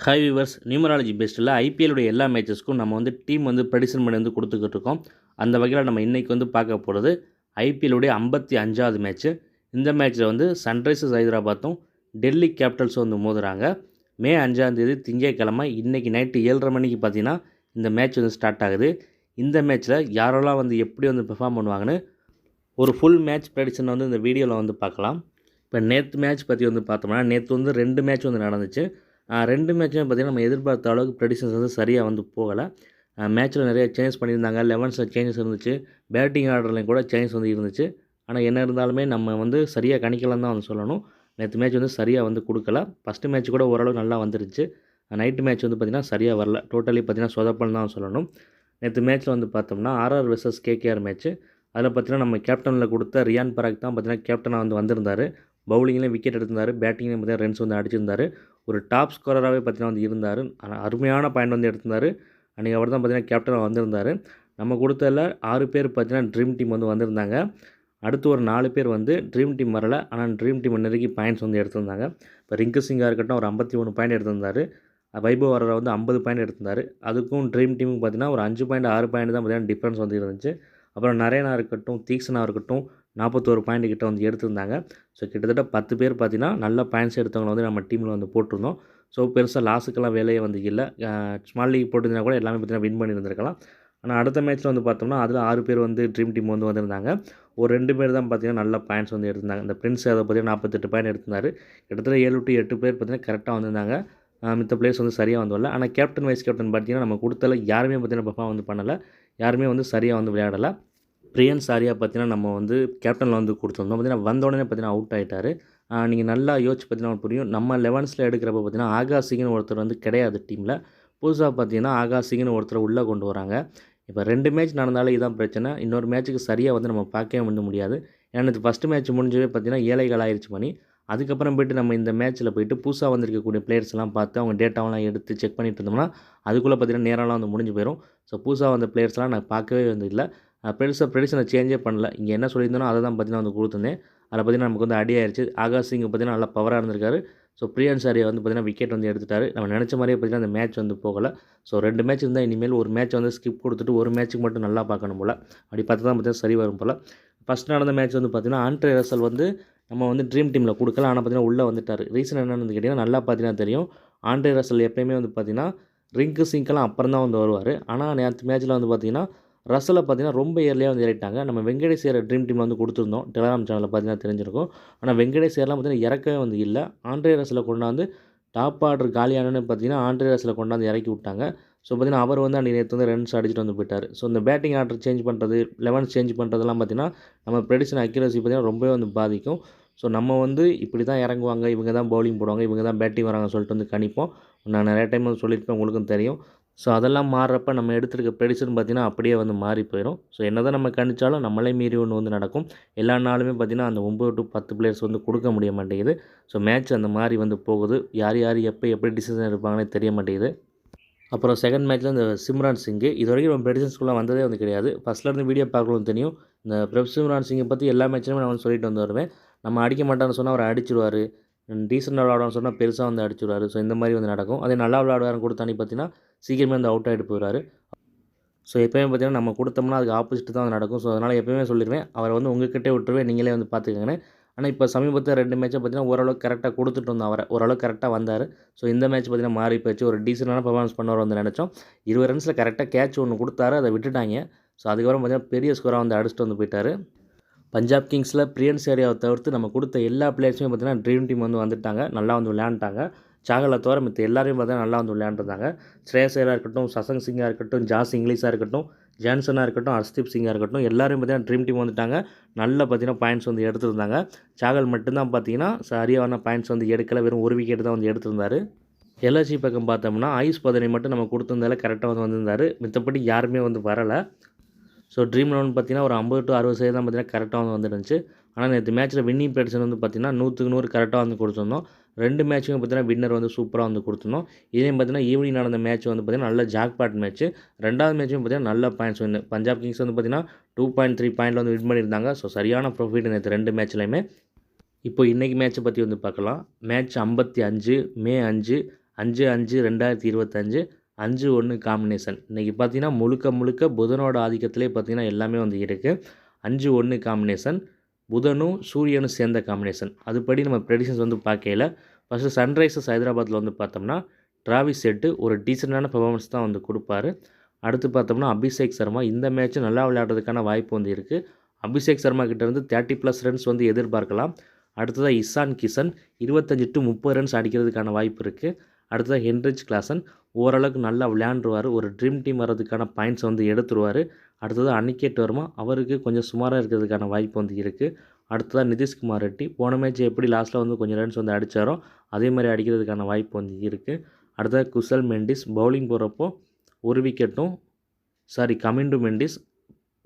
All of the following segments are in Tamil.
ஹாய் வியூவர்ஸ், நியூமராலஜி பேஸ்டில் ஐபிஎல்லுடைய எல்லா மேட்சஸ்க்கும் நம்ம வந்து டீம் வந்து ப்ரெடிக்ஷன் பண்ணி வந்து கொடுத்துக்கிட்டு இருக்கோம். அந்த வகையில் நம்ம இன்றைக்கி வந்து பார்க்க போகிறது ஐபிஎல்லுடைய 55வது மேட்ச்சு. இந்த மேட்ச்சில் வந்து சன்ரைசர்ஸ் ஹைதராபாத்தும் டெல்லி கேபிட்டல்ஸும் வந்து மோதுறாங்க. மே 5 திங்கட்கிழமை இன்றைக்கி நைட்டு 7:30 மணிக்கு பார்த்தீங்கன்னா இந்த மேட்ச் வந்து ஸ்டார்ட் ஆகுது. இந்த மேட்ச்சில் யாரெல்லாம் வந்து எப்படி வந்து பெர்ஃபார்ம் பண்ணுவாங்கன்னு ஒரு ஃபுல் மேட்ச் ப்ரெடிக்ஷன் வந்து இந்த வீடியோவில் வந்து பார்க்கலாம். இப்போ நேற்று மேட்ச் பற்றி வந்து பார்த்தோம்னா, நேற்று வந்து 2 மேட்ச் வந்து நடந்துச்சு. 2 மேட்சுமே பார்த்திங்கன்னா நம்ம எதிர்பார்த்த அளவுக்கு ப்ரெடிக்ஷன்ஸ் வந்து சரியாக வந்து போகலை. மேட்ச்சில் நிறைய சேஞ்சஸ் பண்ணியிருந்தாங்க. 11ஸில் சேஞ்சஸ் இருந்துச்சு, பேட்டிங் ஆர்டர்லையும் கூட சேஞ்சஸ் வந்து இருந்துச்சு. ஆனால் என்ன இருந்தாலுமே நம்ம வந்து சரியாக கணிக்கலன்னு தான் வந்து சொல்லணும். நேற்று மேட்ச் வந்து சரியாக வந்து கொடுக்கல. ஃபஸ்ட்டு மேட்ச் கூட ஓரளவு நல்லா வந்துருச்சு. நைட்டு மேட்ச் வந்து பார்த்திங்கன்னா சரியாக வரல. டோட்டலி பார்த்திங்கன்னா சொதப்பல்னு தான் சொல்லணும். நேற்று மேட்ச்சில் வந்து பார்த்தோம்னா ஆர்ஆர் வெர்சஸ் கேகேஆர் மேட்ச்சு. அதில் பார்த்திங்கன்னா நம்ம கேப்டனில் கொடுத்த ரியான் பராக் தான் பார்த்திங்கன்னா கேப்டனாக வந்து வந்திருந்தார். பவுலிங்லேயும் விக்கெட் எடுத்திருந்தார், பேட்டிங்லேயும் பார்த்திங்கன்னா ரன்ஸ் வந்து அடிச்சிருந்தார். ஒரு டாப் ஸ்கோரராகவே பார்த்திங்கன்னா வந்து இருந்தார். ஆனால் அருமையான பாயிண்ட் வந்து எடுத்திருந்தார். அன்றைக்கி அவர் தான் பார்த்திங்கன்னா கேப்டனாக வந்திருந்தார். நம்ம கொடுத்ததில் 6 பேர் பார்த்திங்கன்னா ட்ரீம் டீம் வந்து வந்திருந்தாங்க. அடுத்து ஒரு 4 பேர் வந்து ட்ரீம் டீம் வரலை. ஆனால் ட்ரீம் டீம் நெருக்கி பாயிண்ட்ஸ் வந்து எடுத்திருந்தாங்க. இப்போ ரிங்கு சிங்காக இருக்கட்டும் ஒரு 53 பாயிண்ட் எடுத்திருந்தார். வைபவ் வரரை வந்து 50 பாயிண்ட் எடுத்திருந்தார். அதுக்கும் ட்ரீம் டீமுக்கு பார்த்திங்கன்னா ஒரு 5 பாயிண்ட் 6 பாயிண்ட் தான் பார்த்திங்கன்னா டிஃப்ரென்ஸ் வந்து இருந்துச்சு. அப்புறம் நரேனா இருக்கட்டும், தீக்ஷனா இருக்கட்டும் 41 பாயிண்ட் கிட்ட வந்து எடுத்திருந்தாங்க. ஸோ கிட்டத்தட்ட 10 பேர் பார்த்திங்கன்னா நல்ல பாயிண்ட்ஸ் எடுத்தவங்களை வந்து நம்ம டீமில் வந்து போட்டிருந்தோம். ஸோ பெருசாக லாஸுக்கெல்லாம் வேலையே வந்து இல்லை. ஸ்மால் லீக் போட்டிருந்தா கூட எல்லாமே பார்த்திங்கன்னா வின் பண்ணியிருந்திருக்கலாம். ஆனால் அடுத்த மேட்ச்சில் வந்து பார்த்தோம்னா அதில் 6 பேர் வந்து ட்ரீம் டீம் வந்து வந்திருந்தாங்க. ஒரு 2 பேர் தான் பார்த்திங்கன்னா நல்ல பாயிண்ட்ஸ் வந்து எடுத்திருந்தாங்க. இந்த பிரின்ஸ் அதை பார்த்திங்கன்னா 48 பாயிண்ட் எடுத்திருந்தார். கிட்டத்தட்ட 7 to 8 பேர் பார்த்திங்கன்னா கரெக்டாக வந்திருந்தாங்க. மித்த பிளேயர்ஸ் வந்து சரியாக வந்து வரல. ஆனால் கேப்டன் வைஸ் கேப்டன் பார்த்திங்கன்னா நம்ம கொடுத்தல யாருமே பார்த்திங்கன்னா பெர்ஃபார்ம் வந்து பண்ணலை. யாருமே வந்து சரியாக வந்து விளையாடலை. பிரியன் சாரியா பார்த்திங்கன்னா நம்ம வந்து கேப்டனில் வந்து கொடுத்துருந்தோம். பார்த்திங்கன்னா வந்தோடனே பார்த்திங்கன்னா அவுட் ஆகிட்டார். நீங்கள் நல்லா யோசிச்சு பார்த்திங்கன்னா புரியும். நம்ம 11ஸில் எடுக்கிறப்ப பார்த்திங்கன்னா ஆகாஷ் சிங்னு ஒருத்தர் வந்து கிடையாது டீமில். புதுசாக பார்த்திங்கன்னா ஆகாஷ் சிங்னு ஒருத்தர் உள்ளே கொண்டு வராங்க. இப்போ 2 மேட்ச் நடந்தாலே இதான் பிரச்சனை. இன்னொரு மேட்ச்சுக்கு சரியாக வந்து நம்ம பார்க்கவே வந்து முடியாது. ஏன்னா இது ஃபஸ்ட்டு மேட்ச் முடிஞ்சவே பார்த்திங்கன்னா 7:15 ஆயிடுச்சு மணி. அதுக்கப்புறம் போய்ட்டு நம்ம இந்த மேட்ச்சில் போய்ட்டு புதுசாக வந்திருக்கக்கூடிய பிளேயர்ஸ்லாம் பார்த்து அவங்க டேட்டாவெலாம் எடுத்து செக் பண்ணிட்டு இருந்தோம்னா அதுக்குள்ளே பார்த்திங்கன்னா நேரம்லாம் வந்து முடிஞ்சு போயிடும். ஸோ புதுசாக வந்த பிளேயர்ஸ்லாம் நான் பார்க்கவே வந்து இல்லை. பெருசாக ப்ரெடிக்ஷனை சேஞ்சே பண்ணல. இங்கே என்ன சொல்லியிருந்தோனோ அதை தான் பார்த்திங்கன்னா வந்து கொடுத்துருந்தேன். அதில் பார்த்திங்கன்னா நமக்கு வந்து அடி ஆயிடுச்சு. ஆகாஷ் சிங் பார்த்திங்கன்னா நல்லா பவராக இருந்திருக்காரு. ஸோ பிரியன் சாரியை வந்து பார்த்திங்கன்னா விக்கெட் வந்து எடுத்துட்டார். நம்ம நினச்ச மாதிரியே பார்த்திங்கன்னா அந்த மேட்ச் வந்து போகலை. ஸோ 2 மேட்ச் இருந்தால் இனிமேல் ஒரு மேட்ச் வந்து ஸ்கிப் கொடுத்துட்டு ஒரு மேட்ச்சுக்கு மட்டும் நல்லா பார்க்கணும் போல். அப்படி பார்த்து தான் பார்த்திங்கன்னா சரி வரும் போல். ஃபஸ்ட் நடந்த மேட்ச் வந்து பார்த்திங்கன்னா ஆண்ட்ரே ரசல் வந்து நம்ம வந்து ட்ரீம் டீமில் கொடுக்கல. ஆனால் பார்த்திங்கன்னா உள்ளே வந்துட்டார். ரீசன் என்னென்னு கேட்டிங்கன்னா நல்லா பார்த்திங்கன்னா தெரியும். ஆண்ட்ரே ரசல் எப்போயுமே வந்து பார்த்திங்கன்னா ரிங்கு சிங்க்கெல்லாம் அப்புறம் தான் வந்து வருவார். ஆனால் நேற்று மேட்ச்சில் வந்து பார்த்திங்கன்னா ரசலை பார்த்திங்கன்னா ரொம்ப இயர்லியாக வந்து இறக்கிட்டாங்க. நம்ம வெங்கடேஷ் ஐயர் ட்ரீம் டீமில் வந்து கொடுத்துருந்தோம். டெலகிராம் சேனலில் பார்த்திங்கன்னா தெரிஞ்சிருக்கும். ஆனால் வெங்கடேஷ் ஐயர்லாம் பார்த்திங்கன்னா இறக்கவே வந்து இல்லை. ஆண்ட்ரே ரசலை கொண்டாந்து டாப் ஆர்டர் காலியானன்னு பார்த்திங்கன்னா ஆண்ட்ரே ரசலை கொண்டாந்து இறக்கி விட்டாங்க. ஸோ பார்த்திங்கன்னா அவர் வந்து அன்றைக்கி நேற்று வந்து ரன்ஸ் அடிச்சுட்டு வந்து போயிட்டார். ஸோ இந்த பேட்டிங் ஆர்டர் சேஞ்ச் பண்ணுறது 11 சேஞ்ச் பண்ணுறதெல்லாம் பார்த்திங்கன்னா நம்ம ப்ரெடிக்ஷன் அக்யூரசி பார்த்திங்கன்னா ரொம்பவே வந்து பாதிக்கும். ஸோ நம்ம வந்து இப்படி தான் இறங்குவாங்க, இவங்க தான் பவுலிங் போடுவாங்க, இவங்க தான் பேட்டிங் வராங்கன்னு சொல்லிட்டு வந்து கணிப்போம். நான் நிறைய டைம் வந்து சொல்லியிருப்பேன், உங்களுக்கும் தெரியும். ஸோ அதெல்லாம் மாறுறப்ப நம்ம எடுத்துருக்க ப்ரெடிக்ஷன் பார்த்திங்கன்னா அப்படியே வந்து மாறி போயிடும். ஸோ என்ன தான் நம்ம கணிச்சாலும் நம்மளே மீறி ஒன்று வந்து நடக்கும். எல்லா நாளுமே பார்த்திங்கன்னா அந்த 9 to 10 பிளேயர்ஸ் வந்து கொடுக்க முடிய மாட்டேங்குது. ஸோ மேட்ச் அந்த மாதிரி வந்து போகுது. யார் யார் எப்போ எப்படி டிசிஷன் எடுப்பாங்கன்னே தெரிய மாட்டேங்குது. அப்புறம் செகண்ட் மேட்ச்சில் இந்த சிம்ரான் சிங் இது வரைக்கும் நம்ம ப்ரெடிக்ஷன்ஸ்குள்ளே வந்ததே வந்து கிடையாது. ஃபஸ்ட்லேருந்து வீடியோ பார்க்கணும் தெரியும். இந்த சிம்ரான் சிங்கை பற்றி எல்லா மேட்ச்லையுமே நான் வந்து சொல்லிட்டு வந்து வருவேன். நம்ம அடிக்க மாட்டான்னு சொன்னால் அவர் அடிச்சிடுவார். டீசெண்டாக விளாடுவான்னு சொன்னால் பெருசாக வந்து அடிச்சுடுவார். ஸோ இந்த மாதிரி வந்து நடக்கும். அதே நல்லா விளாடுவாருன்னு கொடுத்தானே பார்த்தீங்கன்னா சீக்கிரமே வந்து அவுட் ஆகிட்டு போயிடுவார். ஸோ எப்போயுமே பார்த்திங்கன்னா நம்ம கொடுத்தோம்னா அதுக்கு ஆப்போசிட் தான் வந்து நடக்கும். ஸோ அதனால் எப்போயுமே சொல்லிடுவேன், அவரை வந்து உங்கள்கிட்டே விட்டுருவேன், நீங்களே வந்து பார்த்துக்கங்கன்னு. ஆனால் இப்போ சமீபத்தில் 2 மேட்சை பார்த்திங்கன்னா ஓரளவுக்கு கரெக்டாக கொடுத்துட்டு வந்தோம் அவரை. ஓரளவுக்கு கரெக்டாக வந்தார். ஸோ இந்த மேட்ச் பார்த்திங்கன்னா மாறி போச்சு. ஒரு டீசெண்டான பெர்ஃபார்மன்ஸ் பண்ணுவார் வந்து நினச்சோம். 20 ரன்ஸில் கரெக்டாக கேட்ச் ஒன்று கொடுத்தாரு, அதை விட்டுட்டாங்க. ஸோ அதுக்கப்புறம் பார்த்திங்கன்னா பெரிய ஸ்கோராக வந்து அடிச்சுட்டு வந்து போயிட்டார். பஞ்சாப் கிங்ஸில் பிரியன் சாரியாவை தவிர்த்து நம்ம கொடுத்த எல்லா பிளேயர்ஸுமே பார்த்திங்கன்னா ட்ரீம் டீம் வந்து வந்துட்டாங்க. நல்லா வந்து விளையாண்டுட்டாங்க. சாகலை தவிர மித்த எல்லாரையும் பார்த்தீங்கன்னா நல்லா வந்து விளையாண்டுருந்தாங்க. ஸ்ரேயஸ் ஐயராக இருக்கட்டும், சசங் சிங்காக இருக்கட்டும், ஜாஸ் இங்கிலீஷாக இருக்கட்டும், ஜான்சனாக இருக்கட்டும், ஹர்ஷ்தீப் சிங்காக இருக்கட்டும், எல்லாரும் பார்த்திங்கன்னா ட்ரீம் டீம் வந்துட்டாங்க. நல்லா பார்த்திங்கன்னா பாயிண்ட்ஸ் வந்து எடுத்துருந்தாங்க. சாகல் மட்டும்தான் பார்த்திங்கன்னா சரியான பாயிண்ட்ஸ் வந்து எடுக்கலை. வெறும் ஒரு விக்கெட் தான் வந்து எடுத்திருந்தார். எல்எஸ்சி பக்கம் பார்த்தோம்னா ஆயுஷ் பதனை மட்டும் நம்ம கொடுத்துருந்தால கரெக்டாக வந்து வந்திருந்தார். மித்தபடி யாருமே வந்து வரலை. ஸோ ட்ரீம் 11 பார்த்திங்கன்னா ஒரு 50 to 60% தான் பார்த்திங்கன்னா கரெக்டாக வந்து வந்துருந்துச்சு. ஆனால் நேற்று மேட்ச்சில் வின்னிங் ப்ரெடிக்ஷன் வந்து பார்த்திங்கன்னா 100க்கு 100 கரெக்டாக வந்து கொடுத்துருந்தோம். 2 மேட்ச்சுமே பார்த்திங்கன்னா வின்னர் வந்து சூப்பராக வந்து கொடுத்துருந்தோம். இதே பார்த்திங்கன்னா ஈவினிங் நடந்த மேட்ச் வந்து பார்த்திங்கன்னா நல்ல ஜாக்பாட் மேட்ச்சு. 2வது மேட்ச்சும் பார்த்திங்கன்னா நல்ல பாயிண்ட்ஸ் வின்னு. பஞ்சாப் கிங்ஸ் வந்து பார்த்திங்கன்னா 2.3 பாயிண்டில் வந்து வின் பண்ணியிருந்தாங்க. ஸோ சரியான ப்ராஃபிட் நேற்று 2 மேட்ச்லையுமே. இப்போ இன்றைக்கி மேட்ச்சை பற்றி வந்து பார்க்கலாம். மேட்ச் 55 மே 5 5/5/2025 5-1 காம்பினேஷன். இன்றைக்கி பார்த்தீங்கன்னா முழுக்க புதனோட ஆதிக்கத்திலே பார்த்தீங்கன்னா எல்லாமே வந்து இருக்குது. 5-1 காம்பினேஷன், புதனும் சூரியனும் சேர்ந்த காம்பினேஷன். அதுபடி நம்ம ப்ரெடிக்ஷன்ஸ் வந்து பார்க்கையில ஃபஸ்ட்டு சன்ரைசர்ஸ் ஹைதராபாத்தில் வந்து பார்த்தோம்னா டிராவிஸ் ஹெட் ஒரு டீசெண்டான பெர்ஃபார்மன்ஸ் தான் வந்து கொடுப்பாரு. அடுத்து பார்த்தோம்னா அபிஷேக் சர்மா இந்த மேட்ச்சு நல்லா விளையாடுறதுக்கான வாய்ப்பு வந்து இருக்குது. அபிஷேக் சர்மா கிட்டேருந்து 30+ ரன்ஸ் வந்து எதிர்பார்க்கலாம். அடுத்ததாக இசான் கிஷன் 25 to 30 ரன்ஸ் அடிக்கிறதுக்கான வாய்ப்பு இருக்குது. அடுத்ததாக ஹென்ரிச் கிளாசன் ஓரளவுக்கு நல்லா விளையாண்டுருவார். ஒரு ட்ரீம் டீம் வர்றதுக்கான பாயிண்ட்ஸ் வந்து எடுத்துருவார். அடுத்ததாக அனிகேட் வர்மா அவருக்கு கொஞ்சம் சுமாராக இருக்கிறதுக்கான வாய்ப்பு வந்து இருக்குது. அடுத்ததாக நிதிஷ்குமார் ரெட்டி போன மேட்ச் எப்படி லாஸ்ட்டில் வந்து கொஞ்சம் ரன்ஸ் வந்து அடித்தாரோ அதே மாதிரி அடிக்கிறதுக்கான வாய்ப்பு வந்து இருக்குது. அடுத்ததாக குசல் மெண்டிஸ் பவுலிங் போகிறப்போ ஒரு விக்கெட்டும் கமிண்டு மெண்டிஸ்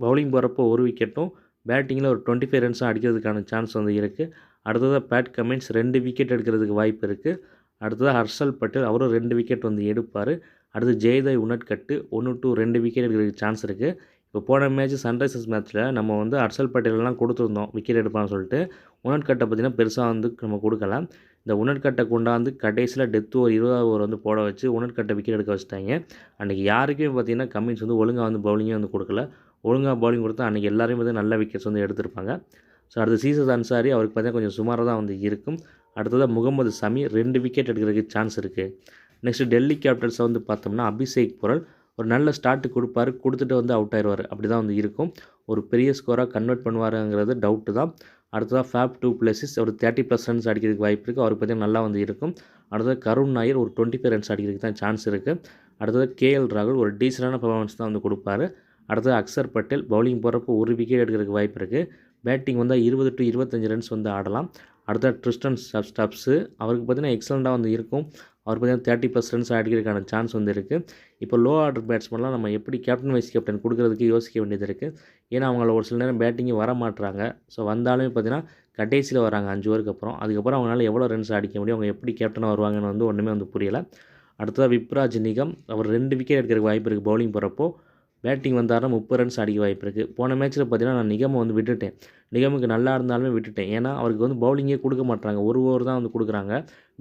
பவுலிங் போகிறப்போ ஒரு விக்கெட்டும் பேட்டிங்கில் ஒரு 25 ரன்ஸும் அடிக்கிறதுக்கான சான்ஸ் வந்து இருக்குது. அடுத்ததாக பேட் கமின்ஸ் 2 விக்கெட் எடுக்கிறதுக்கு வாய்ப்பு இருக்குது. அடுத்ததாக ஹர்ஷல் பட்டேல் அவரும் 2 விக்கெட் வந்து எடுப்பார். அடுத்து ஜெய்தேவ் உனட்கட்டு 1 to 2 விக்கெட் எடுக்கிறதுக்கு சான்ஸ் இருக்குது. இப்போ போன மேட்ச் சன்ரைசர்ஸ் மேட்ச்சில் நம்ம வந்து ஹர்ஷல் பட்டேலெலாம் கொடுத்துருந்தோம் விக்கெட் எடுப்பான்னு சொல்லிட்டு. உனட்கட்டை பார்த்திங்கன்னா பெருசாக வந்து நம்ம கொடுக்கல. இந்த உனட்கட்டை கொண்டாந்து கடைசியில் டெத்து ஒரு 20வது ஓவர் வந்து போட வச்சு உனட்கட்டை விக்கெட் எடுக்க வச்சுட்டாங்க. அன்றைக்கி யாருக்குமே பார்த்திங்கன்னா கமின்ஸ் வந்து ஒழுங்காக வந்து பவுலிங்கே வந்து கொடுக்கல. ஒழுங்காக பவுலிங் கொடுத்தா அன்றைக்கி எல்லாரையும் வந்து நல்ல விக்கெட்ஸ் வந்து எடுத்திருப்பாங்க. ஸோ அடுத்து சீசஸ் அன்சாரி அவருக்கு பார்த்தீங்கன்னா கொஞ்சம் சுமாராக தான் வந்து இருக்கும். அடுத்ததாக முகமது சமி 2 விக்கெட் எடுக்கிறதுக்கு சான்ஸ் இருக்குது. நெக்ஸ்ட்டு டெல்லி கேபிட்டல்ஸை வந்து பார்த்தோம்னா அபிஷேக் பொரல் ஒரு நல்ல ஸ்டார்ட்டு கொடுப்பாரு, கொடுத்துட்டு வந்து அவுட் ஆயிடுவார். அப்படி தான் வந்து இருக்கும். ஒரு பெரிய ஸ்கோராக கன்வெர்ட் பண்ணுவாருங்கிறது டவுட்டு தான். அடுத்ததாக ஃபேப் டூ பிளஸஸ் ஒரு 30+ ரன்ஸ் அடிக்கிறதுக்கு வாய்ப்பு இருக்குது. அவருக்கு பார்த்தீங்கன்னா நல்லா வந்து இருக்கும். அடுத்தது கருண் நாயர் ஒரு 25 ரன்ஸ் அடிக்கிறதுக்கு தான் சான்ஸ் இருக்குது. அடுத்தது கேஎல் ராகுல் ஒரு டீசெண்டான பெர்ஃபார்மன்ஸ் தான் வந்து கொடுப்பாரு. அடுத்தது அக்சர் பட்டேல் பவுலிங் போகிறப்போ ஒரு விக்கெட் எடுக்கிறதுக்கு வாய்ப்பு இருக்குது. பேட்டிங் வந்தால் 20 to 25 ரன்ஸ் வந்து ஆடலாம். அடுத்த ட்ரிஸ்டன் ஸ்டப்ஸு அவருக்கு பார்த்தீங்கன்னா எக்ஸலண்ட்டாக வந்து இருக்கும். அவர் பார்த்தீங்கன்னா 30+ ரன்ஸ் அடிக்கிறதுக்கான சான்ஸ் வந்து இருக்குது. இப்போ லோ ஆர்டர் பேட்ஸ்மேன்லாம் நம்ம எப்படி கேப்டன் வைஸ் கேப்டன் கொடுக்குறதுக்கு யோசிக்க வேண்டியது இருக்குது. ஏன்னா அவங்கள ஒரு சில நேரம் பேட்டிங்கே வர மாட்டுறாங்க. ஸோ வந்தாலுமே பார்த்தீங்கன்னா கடைசியில் வராங்க 5 ஓவருக்கு அப்புறம். அதுக்கப்புறம் அவங்களால எவ்வளோ ரன்ஸ் அடிக்க முடியும், அவங்க எப்படி கேப்டனாக வருவாங்கன்னு வந்து ஒன்றுமே வந்து புரியலை. அடுத்ததாக விப்ராஜ் நிகம் அவர் 2 விக்கெட் எடுக்கிறதுக்கு வாய்ப்பு இருக்குது. பவுலிங் போகிறப்போ பேட்டிங் வந்தாருன்னா 30 ரன்ஸ் அடிக்க வாய்ப்பு இருக்குது. போன மேட்ச்சில் பார்த்தீங்கன்னா நான் நிகமை வந்து விட்டுட்டேன். நிகமுக்கு நல்லா இருந்தாலுமே விட்டுட்டேன். ஏன்னா அவருக்கு வந்து பவுலிங்கே கொடுக்க மாட்டாங்க. ஒரு ஓவர் தான் வந்து கொடுக்குறாங்க.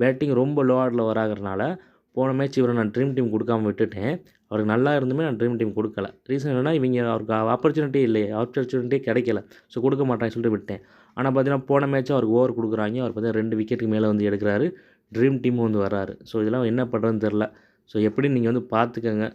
பேட்டிங் ரொம்ப லோ ஆர்டரில் வராகிறனால போன மேட்ச் இவரை நான் ட்ரீம் டீம் கொடுக்காம விட்டுட்டேன். அவருக்கு நல்லா இருந்துமே நான் ட்ரீம் டீம் கொடுக்கல. ரீசன் என்னென்னா இவங்க அவருக்கு ஆப்பர்ச்சுனிட்டியே கிடைக்கல. ஸோ கொடுக்க மாட்டாங்கன்னு சொல்லிட்டு விட்டேன். ஆனால் பார்த்தீங்கன்னா போன மேட்ச் அவருக்கு ஓவர் கொடுக்குறாங்க. அவர் பார்த்தீங்கன்னா 2 விக்கெட்டுக்கு மேலே வந்து எடுக்கிறாரு. ட்ரீம் டீமும் வந்து வராரு. ஸோ இதெல்லாம் என்ன பண்ணுறதுன்னு தெரில. ஸோ எப்படி நீங்கள் வந்து பார்த்துக்கங்க.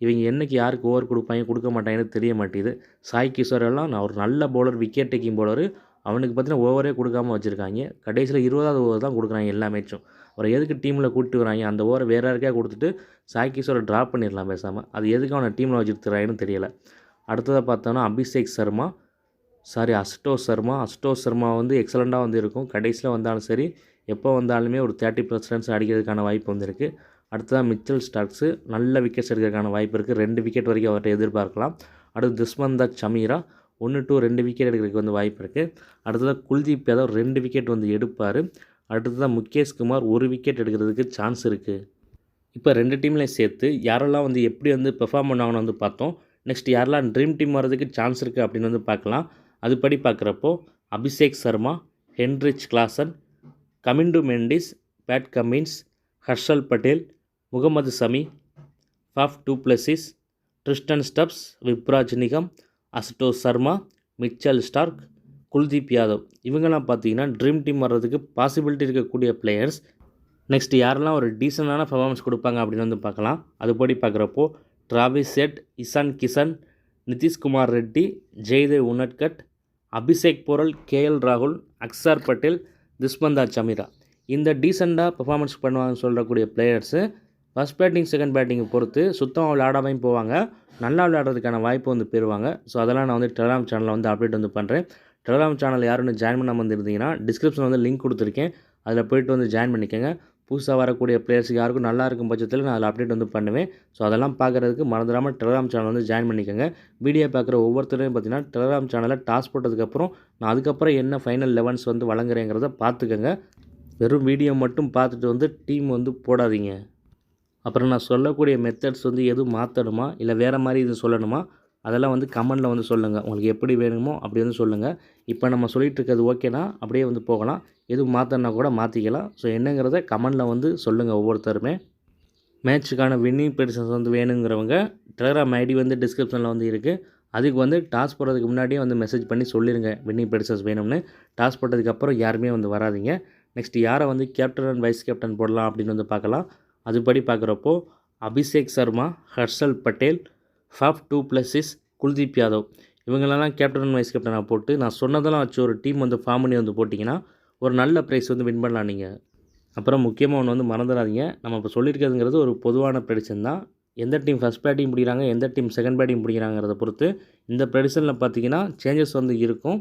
இவங்க என்றைக்கு யாருக்கு ஓவர் கொடுப்பாங்க கொடுக்க மாட்டாங்கன்னு தெரிய மாட்டேங்குது. சாய் கிஷோர் எல்லாம் நான் ஒரு நல்ல பவுலர், விக்கெட் டேக்கிங் பவுலர், அவனுக்கு பார்த்தீங்கன்னா ஓவரே கொடுக்காம வச்சுருக்காங்க. கடைசியில் 20வது ஓவர் தான் கொடுக்குறாங்க எல்லா மேட்சும். அவரை எதுக்கு டீமில் கூப்பிட்டு வராங்க? அந்த ஓவரை வேறு யாருக்கா கொடுத்துட்டு சாய் கிஷோரை ட்ராப் பண்ணிடலாம் பேசாமல். அது எதுக்கு அவனை டீமில் வச்சுருக்கிறாங்கன்னு தெரியலை. அடுத்ததாக பார்த்தோன்னா அபிஷேக் சர்மா அஸ்டோஸ் சர்மா வந்து எக்ஸலண்ட்டாக வந்து இருக்கும். கடைசியில் வந்தாலும் சரி எப்போ வந்தாலுமே ஒரு 30+ ரன்ஸ் அடிக்கிறதுக்கான வாய்ப்பு வந்து இருக்குது. அடுத்ததாக மிச்சல் ஸ்டார்க்ஸு நல்ல விக்கெட்ஸ் எடுக்கிறதுக்கான வாய்ப்பு இருக்குது. 2 விக்கெட் வரைக்கும் அவர்கிட்ட எதிர்பார்க்கலாம். அடுத்து துஷ்மந்தக் சமீரா 1 to 2 விக்கெட் எடுக்கிறதுக்கு வந்து வாய்ப்பு இருக்குது. அடுத்ததாக குல்தீப் யாதவ் 2 விக்கெட் வந்து எடுப்பார். அடுத்ததாக முகேஷ் குமார் 1 விக்கெட் எடுக்கிறதுக்கு சான்ஸ் இருக்குது. இப்போ 2 டீம்லையும் சேர்த்து யாரெல்லாம் வந்து எப்படி வந்து பெர்ஃபார்ம் பண்ணாங்கன்னு வந்து பார்த்தோம். நெக்ஸ்ட் யாரெல்லாம் ட்ரீம் டீம் வர்றதுக்கு சான்ஸ் இருக்குது அப்படின்னு வந்து பார்க்கலாம். அதுபடி பார்க்குறப்போ Abhishek Sharma, Heinrich Klaasen, Kamindu Mendis, Pat Cummins, Harshal Patel, Mohammed Shami, Faf du Plessis, Tristan Stubbs, Vipraj Nigam, Ashutosh Sharma, Mitchell Starc, Kuldeep Yadav இவங்கெல்லாம் பார்த்தீங்கன்னா ட்ரீம் டீம் வர்றதுக்கு பாசிபிலிட்டி இருக்கக்கூடிய பிளேயர்ஸ். நெக்ஸ்ட் யாரெல்லாம் ஒரு டீசெண்டான பெர்ஃபார்மன்ஸ் கொடுப்பாங்க அப்படின்னு வந்து பார்க்கலாம். அதுபடி பார்க்குறப்போ Travis head, Ishan Kishan, Nitish Kumar Reddy, Jaydev Unadkat, Abhishek Porel, KL ராகுல், அக்சர் பட்டேல், துஷ்மந்தா சமீரா இந்த டீசெண்டாக பெர்ஃபார்மன்ஸ் பண்ணுவாங்கன்னு சொல்லக்கூடிய பிளேயர்ஸு ஃபஸ்ட் பேட்டிங் செகண்ட் பேட்டிங்கை பொறுத்து சுத்தமாக விளையாடாமையும் போவாங்க, நல்லா விளையாடுறதுக்கான வாய்ப்பு வந்து பெறுவாங்க. ஸோ அதெல்லாம் நான் வந்து டெலிகிராம் சேனலில் வந்து அப்டேட் வந்து பண்ணுறேன். டெலிகிராம் சேனல் யாருன்னு ஜாயின் பண்ணாமல் வந்துருந்தீங்கன்னா டிஸ்கிரிப்ஷனில் வந்து லிங்க் கொடுத்துருக்கேன். அதில் போய்ட்டு வந்து ஜாயின் பண்ணிக்கோங்க. புதுசாக வரக்கூடிய பிளேயர்ஸுக்கு யாருக்கும் நல்லா இருக்கும் பட்சத்தில் நான் அதில் அப்டேட் வந்து பண்ணுவேன். ஸோ அதெல்லாம் பார்க்குறதுக்கு மறந்துடாமல் டெலிகிராம் சேனல் வந்து ஜாயின் பண்ணிக்கோங்க. வீடியோ பார்க்குற ஒவ்வொருத்தரையும் பார்த்தீங்கன்னா டெலிகிராம் சேனலில் டாஸ் போட்டதுக்கப்புறம் நான் அதுக்கப்புறம் என்ன ஃபைனல் 11s வந்து வழங்குறேங்கிறத பார்த்துக்கோங்க. வெறும் வீடியோ மட்டும் பார்த்துட்டு வந்து டீம் வந்து போடாதீங்க. அப்புறம் நான் சொல்லக்கூடிய மெத்தட்ஸ் வந்து எதுவும் மாற்றணுமா இல்லை வேறு மாதிரி இது சொல்லணுமா அதெல்லாம் வந்து கமெண்டில் வந்து சொல்லுங்கள். உங்களுக்கு எப்படி வேணுமோ அப்படி வந்து சொல்லுங்கள். இப்போ நம்ம சொல்லிகிட்டு இருக்கிறது ஓகேனா அப்படியே வந்து போகலாம். எதுவும் மாற்றணுன்னா கூட மாற்றிக்கலாம். ஸோ என்னங்கிறத கமெண்டில் வந்து சொல்லுங்கள் ஒவ்வொருத்தருமே. மேட்ச்சுக்கான வின்னிங் ப்ரெடிக்ஷன்ஸ் வந்து வேணுங்கிறவங்க டெலகிராம் ஐடி வந்து டிஸ்கிரிப்ஷனில் வந்து இருக்குது. அதுக்கு வந்து டாஸ் போடுறதுக்கு முன்னாடியே வந்து மெசேஜ் பண்ணி சொல்லிடுங்க வின்னிங் ப்ரெடிக்ஷன்ஸ் வேணும்னு. டாஸ் போட்டதுக்கப்புறம் யாருமே வந்து வராதீங்க. நெக்ஸ்ட்டு யாரை வந்து கேப்டன் அண்ட் வைஸ் கேப்டன் போடலாம் அப்படின்னு வந்து பார்க்கலாம். அதுபடி பார்க்குறப்போ Abhishek Sharma, Harshal Patel, Faf du Plessis, Kuldeep Yadav இவங்களெல்லாம் கேப்டன் அண்ட் வைஸ் கேப்டனாக போட்டு நான் சொன்னதெல்லாம் வச்சு ஒரு டீம் வந்து ஃபார்ம் பண்ணி வந்து போட்டிங்கன்னா ஒரு நல்ல ப்ரைஸ் வந்து வின் பண்ணலாம் நீங்கள். அப்புறம் முக்கியமாக ஒன்று வந்து மறந்துடாதீங்க, நம்ம இப்போ சொல்லியிருக்கிறதுங்கிறது ஒரு பொதுவான ப்ரெடிக்ஷன் தான். எந்த டீம் ஃபஸ்ட் பேட்டிங் பிடிக்கிறாங்க, எந்த டீம் செகண்ட் பேட்டிங் பிடிக்கிறாங்கிறத பொறுத்து இந்த ப்ரெடிக்ஷனில் பார்த்தீங்கன்னா சேஞ்சஸ் வந்து இருக்கும்.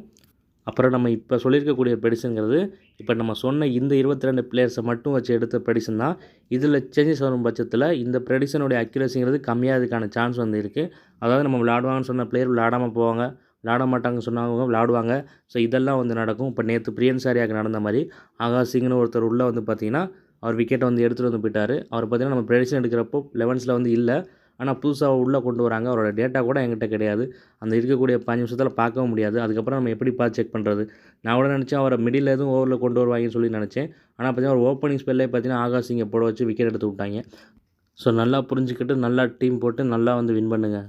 அப்புறம் நம்ம இப்போ சொல்லியிருக்கக்கூடிய ப்ரெடிக்ஷனுங்கிறது இப்போ நம்ம சொன்ன இந்த 22 பிளேயர்ஸை மட்டும் வச்சு எடுத்த ப்ரெடிக்ஷன் தான். இதில் சேஞ்சஸ் வரும் பட்சத்தில் இந்த ப்ரெடிக்ஷனுடைய அக்யூரஸிங்கிறது கம்மியாகிறதுக்கான சான்ஸ் வந்து இருக்குது. அதாவது நம்ம விளையாடுவாங்கன்னு சொன்ன பிளேயர் விளையாடாமல் போவாங்க, விளையாட மாட்டாங்கன்னு சொன்னவங்க விளையாடுவாங்க. ஸோ இதெல்லாம் வந்து நடக்கும். இப்போ நேற்று பிரியன் சாரியாவுக்கு நடந்த மாதிரி ஆகாஷ் சிங்னு ஒருத்தர் உள்ளே வந்து பார்த்திங்கன்னா அவர் விக்கெட்டை வந்து எடுத்துகிட்டு வந்து போயிட்டார். அவர் பார்த்திங்கன்னா நம்ம ப்ரெடிக்ஷன் எடுக்கிறப்போ 11ஸில் வந்து இல்லை, ஆனால் புதுசாக உள்ளே கொண்டு வராங்க. அவரோட டேட்டா கூட என்கிட்ட கிடையாது. அந்த இருக்கக்கூடிய 5 நிமிஷத்தில் பார்க்கவும் முடியாது. அதுக்கப்புறம் நம்ம எப்படி பார்த்து செக் பண்ணுறது? நான் கூட நினச்சேன் அவரை மிடில் எதுவும் ஓவரில் கொண்டு வருவாங்கன்னு சொல்லி நினச்சேன். ஆனால் பார்த்தீங்கன்னா ஒரு ஓப்பனிங் ஸ்பெல்லே பார்த்தீங்கன்னா ஆகாஷ் சிங்கை போட வச்சு விக்கெட் எடுத்து விட்டாங்க. ஸோ நல்லா புரிஞ்சுக்கிட்டு நல்லா டீம் போட்டு நல்லா வந்து வின் பண்ணுங்கள்.